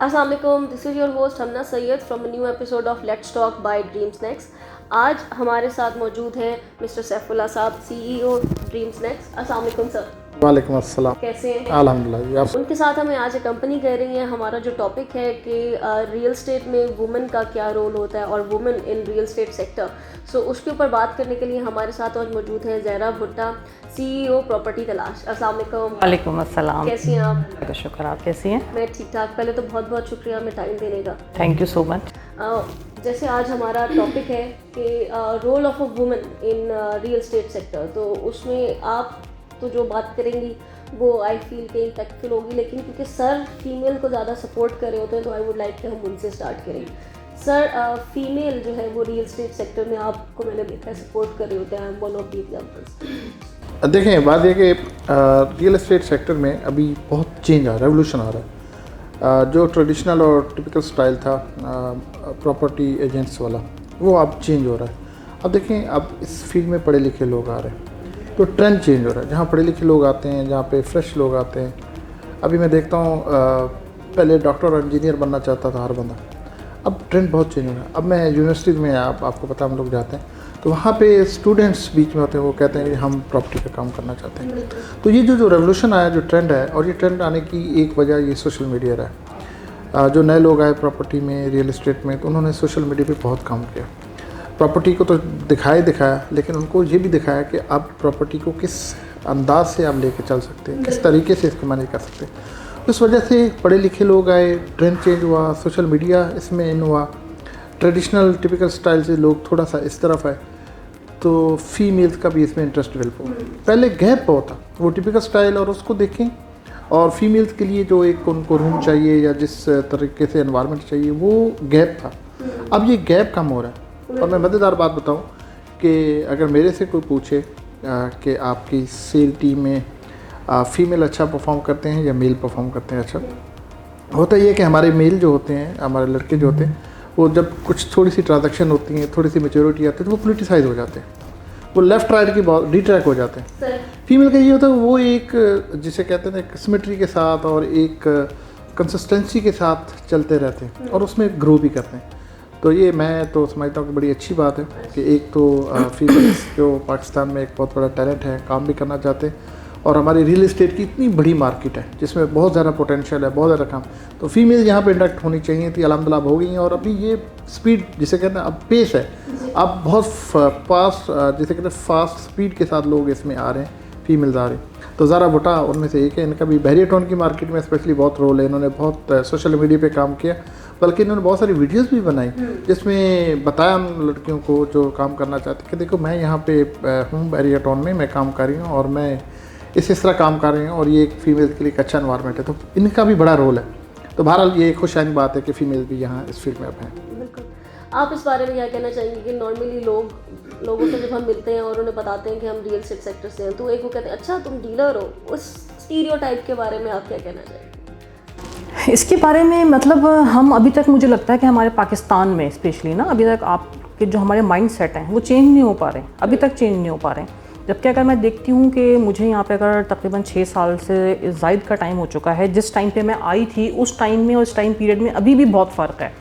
अस्सलाम वालेकुम, this is your host Hamna Syed from a new episode of let's talk bye dream snacks. आज हमारे साथ मौजूद हैं मिस्टर सैफुल्लाह साहब, सीईओ ड्रीम स्नैक्स। अस्सलाम वालेकुम सर। वालेकुम अस्सलाम। कैसे हैं? अल्हम्दुलिल्लाह। उनके साथ हमें आज एक कंपनी कह रही है, हमारा जो टॉपिक है कि रियल स्टेट में वुमेन का क्या रोल होता है और women in real estate sector. So उसके ऊपर बात करने के लिए हमारे साथ आज मौजूद हैं ज़हरा भुट्टा, सीईओ प्रॉपर्टी तलाश। अस्सलाम वालेकुम। वालेकुम अस्सलाम। कैसी हैं आप? का शुक्र, आप कैसी हैं? मैं ठीक ठाक। पहले तो बहुत बहुत शुक्रिया हमें टाइम देने का। Thank you so much. जैसे आज हमारा टॉपिक है कि role of a woman in real estate sector, तो उसमें आप तो जो बात करेंगी वो आई फील के इम्पैक्टफुल होगी, लेकिन क्योंकि सर फीमेल को ज़्यादा सपोर्ट कर रहे होते हैं तो आई वुड लाइक कि हम उनसे स्टार्ट करें। सर, फीमेल जो है वो रियल स्टेट सेक्टर में आपको मैंने देखा है सपोर्ट कर रहे होते हैं। One of the examples. देखें, बात यह कि रियल एस्टेट सेक्टर में अभी बहुत चेंज आ रहा है, रेवोल्यूशन आ रहा है। जो ट्रेडिशनल और टिपिकल स्टाइल था प्रॉपर्टी एजेंट्स वाला, वो अब चेंज हो रहा है। अब देखें, अब इस फील्ड में पढ़े लिखे लोग आ रहे हैं तो ट्रेंड चेंज हो रहा है। जहाँ पढ़े लिखे लोग आते हैं, जहाँ पे फ्रेश लोग आते हैं। अभी मैं देखता हूँ पहले डॉक्टर और इंजीनियर बनना चाहता था हर बंदा, अब ट्रेंड बहुत चेंज हो रहा है। अब मैं यूनिवर्सिटीज़ में आपको पता हम लोग जाते हैं तो वहाँ पे स्टूडेंट्स बीच में होते हैं, वो कहते हैं कि हम प्रॉपर्टी का काम करना चाहते हैं। तो ये जो रेवोल्यूशन आया, जो ट्रेंड है, और ये ट्रेंड आने की एक वजह ये सोशल मीडिया रहा है। जो नए लोग आए प्रॉपर्टी में, रियल इस्टेट में, तो उन्होंने सोशल मीडिया पे बहुत काम किया। प्रॉपर्टी को तो दिखाया, लेकिन उनको ये भी दिखाया कि आप प्रॉपर्टी को किस अंदाज से आप लेके चल सकते हैं, किस तरीके से इसको मैनेज कर सकते हैं। इस वजह से पढ़े लिखे लोग आए, ट्रेंड चेंज हुआ, सोशल मीडिया इसमें इन हुआ, ट्रेडिशनल टिपिकल स्टाइल से लोग थोड़ा सा इस तरफ आए, तो फीमेल्स का भी इसमें इंटरेस्ट डेवलप हुआ। पहले गैप बहुत था, वो टिपिकल स्टाइल और उसको देखें, और फीमेल्स के लिए जो एक उनको रूम चाहिए या जिस तरीके से एनवायरनमेंट चाहिए, वो गैप था। अब ये गैप कम हो रहा है। और मैं मज़ेदार बात बताऊं कि अगर मेरे से कोई पूछे कि आपकी सेल टीम में फ़ीमेल अच्छा परफॉर्म करते हैं या मेल परफॉर्म करते हैं, अच्छा होता ये कि हमारे मेल जो होते हैं, हमारे लड़के जो होते हैं, वो जब कुछ थोड़ी सी ट्रांजैक्शन होती हैं, थोड़ी सी मैच्योरिटी आती है, तो वो पोलिटिसाइज हो जाते हैं, वो लेफ़्ट राइट की बहुत डिट्रैक हो जाते हैं। फीमेल का ये होता है, वो एक जिसे कहते हैं सिमेट्री के साथ और एक कंसिस्टेंसी के साथ चलते रहते हैं और उसमें ग्रो भी करते हैं। तो ये मैं तो समझता हूँ कि बड़ी अच्छी बात है कि एक तो फीमेल्स जो पाकिस्तान में एक बहुत बड़ा टैलेंट है, काम भी करना चाहते हैं, और हमारी रियल इस्टेट की इतनी बड़ी मार्केट है जिसमें बहुत ज़्यादा पोटेंशियल है, बहुत ज़्यादा काम। तो फीमेल यहाँ पे इंडक्ट होनी चाहिए थी, अल्हम्दुलिल्लाह हो गई हैं। और अभी ये स्पीड जिसे कहते हैं, अब पेस है, अब बहुत फास्ट, जिसे कहते हैं फास्ट स्पीड के साथ लोग इसमें आ रहे हैं, फीमेल्स आ रहे हैं। तो ज़रा भुट्टा उनमें से एक है। इनका भी बहरिया की मार्केट में स्पेशली बहुत रोल है। इन्होंने बहुत सोशल मीडिया पे काम किया, बल्कि इन्होंने बहुत सारी वीडियोस भी बनाई जिसमें बताया उन लड़कियों को जो काम करना चाहते हैं कि देखो, मैं यहाँ पे हूँ बहरिया में, मैं काम कर रही हूँ और मैं इस तरह काम कर रही हूँ, और ये एक फ़ीमेल के लिए एक अच्छा एनवायरनमेंट है। तो इनका भी बड़ा रोल है। तो बहरहाल ये खुशहाल बात है कि फ़ीमेल भी यहाँ इस फील्ड में अब हैं। बिल्कुल। आप इस बारे में क्या कहना चाहेंगे कि नॉर्मली लोगों से जब हम मिलते हैं और उन्हें बताते हैं कि हम रियल एस्टेट सेक्टर से हैं, तो एक वो कहते हैं अच्छा तुम डीलर हो, उस स्टीरियोटाइप के बारे में आप क्या कहना चाहेंगे? इसके बारे में मतलब हम अभी तक, मुझे लगता है कि हमारे पाकिस्तान में स्पेशली ना, अभी तक आपके जो हमारे माइंड सेट हैं वो चेंज नहीं हो पा रहे, अभी तक चेंज नहीं हो पा रहे। जबकि अगर मैं देखती हूँ कि मुझे यहाँ पे अगर तकरीबन 6 साल से ज़ायद का टाइम हो चुका है, जिस टाइम पे मैं आई थी उस टाइम में और इस टाइम पीरियड में अभी भी बहुत फ़र्क है।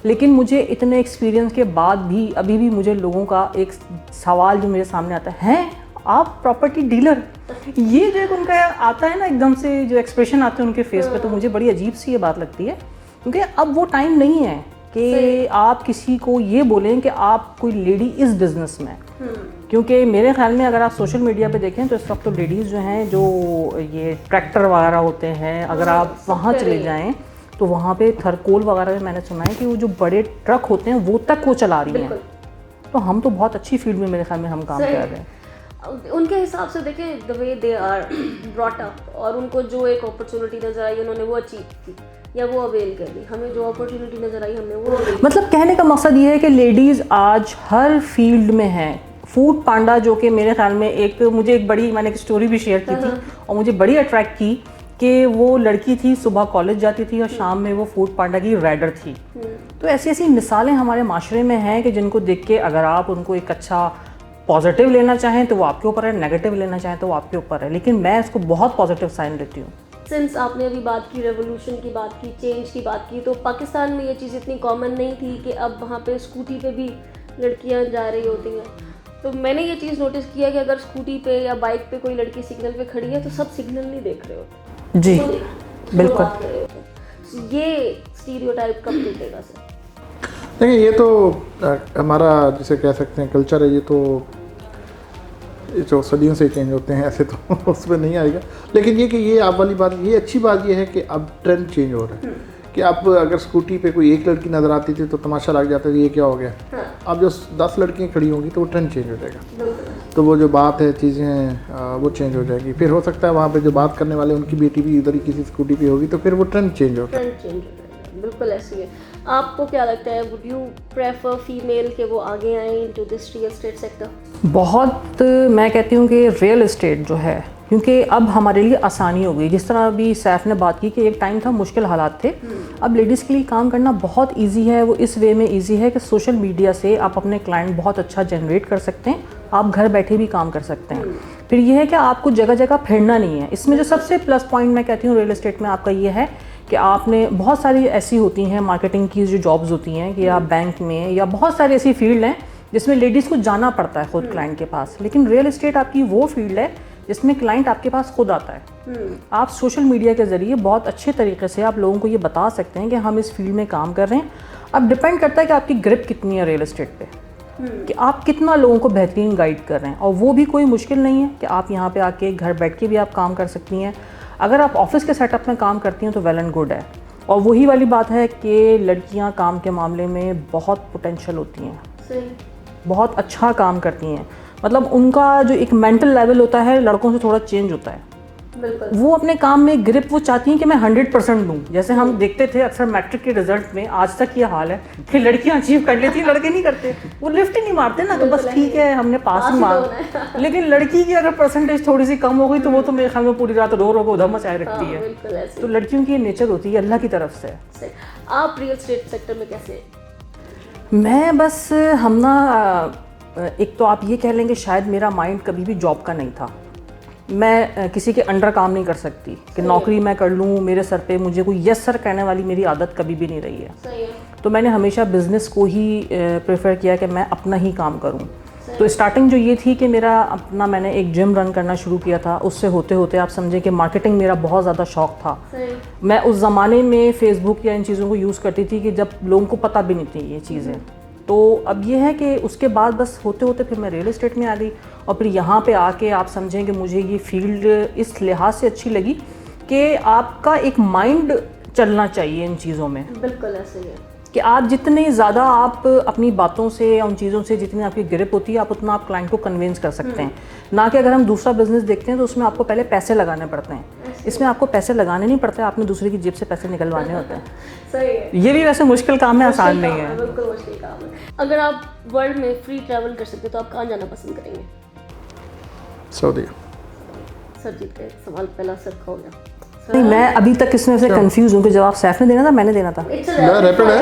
लेकिन मुझे इतने एक्सपीरियंस के बाद भी अभी भी मुझे लोगों का एक सवाल जो मेरे सामने आता है, आप प्रॉपर्टी डीलर, ये जो एक उनका आता है ना, एकदम से जो एक्सप्रेशन आते हैं उनके फेस पे, तो मुझे बड़ी अजीब सी ये बात लगती है। क्योंकि अब वो टाइम नहीं है कि आप किसी को ये बोलें कि आप कोई लेडी इस बिज़नेस में। क्योंकि मेरे ख्याल में अगर आप सोशल मीडिया पे देखें तो इस वक्त तो लेडीज़ जो हैं, जो ये ट्रैक्टर वगैरह होते हैं, अगर आप वहाँ चले जाएँ तो वहाँ पे थरकोल वगैरह में मैंने सुना है कि वो जो बड़े ट्रक होते हैं वो तक वो चला रही हैं। तो हम तो बहुत अच्छी फील्ड में मेरे ख्याल में हम काम कर रहे हैं। उनके हिसाब से देखें, the way they are brought up, और उनको जो एक अपॉर्चुनिटी नज़र आई उन्होंने वो अचीव की या वो अवेल कर ली। हमें जो अपॉर्चुनिटी नज़र आई हमने वो अवेल। मतलब कहने का मकसद ये है कि लेडीज़ आज हर फील्ड में हैं। फूड पांडा, जो कि मेरे ख्याल में एक, मुझे एक बड़ी, मैंने एक स्टोरी भी शेयर की थी और मुझे बड़ी अट्रैक्ट की कि वो लड़की थी, सुबह कॉलेज जाती थी और शाम में वो फूड पांडा की राइडर थी। तो ऐसी ऐसी मिसालें हमारे माशरे में हैं कि जिनको देख के अगर आप उनको एक अच्छा पॉजिटिव लेना चाहें तो वो आपके ऊपर है, नेगेटिव लेना चाहें तो वो आपके ऊपर है। लेकिन मैं इसको बहुत पॉजिटिव साइन लेती हूँ। सिंस आपने अभी बात की रेवोल्यूशन की बात की, चेंज की बात की, तो पाकिस्तान में ये चीज़ इतनी कॉमन नहीं थी कि अब वहाँ पे स्कूटी पे भी लड़कियाँ जा रही होती हैं। तो मैंने ये चीज़ नोटिस किया कि अगर स्कूटी पे या बाइक पे कोई लड़की सिग्नल पे खड़ी है तो सब सिग्नल नहीं देख रहे होते। जी बिल्कुल। बात कर रहे होते। ये स्टीरियोटाइप कब टूटेगा सर? देखिए ये तो हमारा जिसे कह सकते हैं कल्चर है, ये जो सदियों से चेंज होते हैं ऐसे तो उसमें नहीं आएगा। लेकिन ये कि ये आप वाली बात, ये अच्छी बात ये है कि अब ट्रेंड चेंज हो रहा है कि अब अगर स्कूटी पे कोई एक लड़की नज़र आती थी तो तमाशा लग जाता था ये क्या हो गया। अब जो 10 लड़कियाँ खड़ी होंगी तो वो ट्रेंड चेंज हो जाएगा, तो वो जो बात है चीज़ें वो चेंज हो जाएगी। फिर हो सकता है वहाँ पे जो बात करने वाले उनकी बेटी भी इधर ही किसी स्कूटी पे होगी, तो फिर वो ट्रेंड चेंज होगा। ट्रेंड चेंज हो जाएगा, बिल्कुल ऐसी है। आपको क्या लगता है, वुड यू प्रेफर फीमेल के वो आगे आए into this real estate sector? बहुत मैं कहती हूँ कि रियल एस्टेट जो है, क्योंकि अब हमारे लिए आसानी हो गई। जिस तरह अभी सैफ ने बात की कि एक टाइम था मुश्किल हालात थे, अब लेडीज़ के लिए काम करना बहुत इजी है। वो इस वे में इजी है कि सोशल मीडिया से आप अपने क्लाइंट बहुत अच्छा जनरेट कर सकते हैं, आप घर बैठे भी काम कर सकते हैं। फिर ये है कि आपको जगह जगह फिरना नहीं है। इसमें जो सबसे प्लस पॉइंट मैं कहती हूँ रियल एस्टेट में आपका ये है कि आपने बहुत सारी ऐसी होती हैं मार्केटिंग की जो जॉब्स होती हैं कि आप बैंक में, या बहुत सारी ऐसी फील्ड हैं जिसमें लेडीज़ को जाना पड़ता है खुद क्लाइंट के पास। लेकिन रियल एस्टेट आपकी वो फील्ड है जिसमें क्लाइंट आपके पास खुद आता है। आप सोशल मीडिया के ज़रिए बहुत अच्छे तरीके से आप लोगों को ये बता सकते हैं कि हम इस फील्ड में काम कर रहे हैं। अब डिपेंड करता है कि आपकी ग्रिप कितनी है रियल एस्टेट पे, कि आप कितना लोगों को बेहतरीन गाइड कर रहे हैं। और वो भी कोई मुश्किल नहीं है कि आप यहाँ पे आके घर बैठ के भी आप काम कर सकती हैं। अगर आप ऑफिस के सेटअप में काम करती हैं तो वेल एंड गुड है। और वही वाली बात है कि लड़कियाँ काम के मामले में बहुत पोटेंशियल होती हैं, बहुत अच्छा काम करती हैं। मतलब उनका जो एक मेंटल लेवल होता है लड़कों से थोड़ा चेंज होता है। वो अपने काम में ग्रिप वो चाहती हैं कि मैं 100% दूँ। जैसे हम देखते थे अक्सर मैट्रिक के रिजल्ट में, आज तक ये हाल है कि लड़कियां अचीव कर लेती हैं, लड़के नहीं करते। वो लिफ्ट ही नहीं मारते ना, तो बस ठीक है हमने पास ही मार। लेकिन लड़की की अगर परसेंटेज थोड़ी सी कम हो गई तो वो तो मेरे ख्याल में पूरी रात रो रो को उधर मचाए रखती है। तो लड़कियों की ये नेचर होती है अल्लाह की तरफ से। आप रियल एस्टेट सेक्टर में कैसे? मैं बस हम ना एक तो आप ये कह लेंगे शायद मेरा माइंड कभी भी जॉब का नहीं था। मैं किसी के अंडर काम नहीं कर सकती कि नौकरी मैं कर लूँ, मेरे सर पे मुझे कोई यस सर कहने वाली मेरी आदत कभी भी नहीं रही है। सही है। तो मैंने हमेशा बिज़नेस को ही प्रेफर किया कि मैं अपना ही काम करूँ। तो स्टार्टिंग जो ये थी कि मेरा अपना, मैंने एक जिम रन करना शुरू किया था। उससे होते होते आप समझें कि मार्केटिंग मेरा बहुत ज़्यादा शौक था। मैं उस ज़माने में फ़ेसबुक या इन चीज़ों को यूज़ करती थी कि जब लोगों को पता भी नहीं थी ये चीज़ें। तो अब ये है कि उसके बाद बस होते होते फिर मैं रियल एस्टेट में आ गई। और फिर यहाँ पे आके आप समझें कि मुझे ये फील्ड इस लिहाज से अच्छी लगी कि आपका एक माइंड चलना चाहिए इन चीज़ों में। बिल्कुल ऐसे ही है कि आप जितने ज़्यादा आप अपनी बातों से या उन चीज़ों से जितनी आपकी ग्रिप होती है, आप उतना आप क्लाइंट को कन्विंस कर सकते हैं। ना कि अगर हम दूसरा बिजनेस देखते हैं तो उसमें आपको पहले पैसे लगाने पड़ते हैं। इसमें आपको पैसे लगाने नहीं पड़ते, आपने दूसरे की जेब से पैसे निकलवाने होते हैं। सही है। ये भी वैसे मुश्किल काम है, आसान नहीं है। बिल्कुल मुश्किल काम है। अगर आप वर्ल्ड में फ्री ट्रैवल कर सकते तो आप कहाँ जाना पसंद करेंगे? सऊदी। सर जीत गए, सवाल पहला सर खो गया। नहीं, मैं अभी तक इसमें से कंफ्यूज हूँ कि जवाब सैफ ने देना था, मैंने देना था। रैपिड है।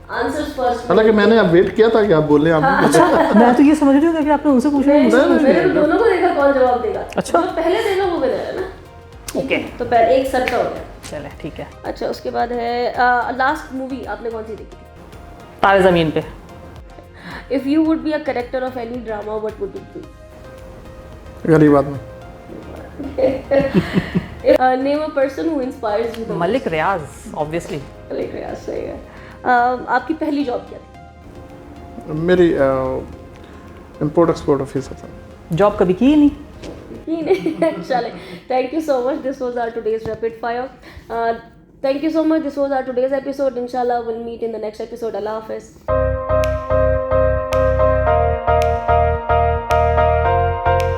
Answers first. हालांकि मैंने अब वेट किया था कि आप बोले। आप अच्छा, मैं तो ये समझ रही हूँ कि आपने उनसे पूछा है। मैंने दोनों को देखा कौन जवाब देगा। अच्छा। जो पहले देगा वो विनर है ना। ओके, तो पहले एक सर का हो गया। चले ठीक है। अच्छा, उसके बाद है लास्ट मूवी आपने कौन सी देखी? Taare Zameen Par. If you would be a character of any drama what would it be? गरीब आदमी। Name a person who inspires you. Malik Riaz, obviously. Malik Riaz, सही है। आपकी पहली जॉब क्या थी? मेरी इंपोर्ट एक्सपोर्ट ऑफिसर था। जॉब कभी की ही नहीं। चले, thank you so much, this was our today's rapid fire. Thank you so much, this was our today's episode. Inshallah we'll meet in the next episode. Allah Hafiz.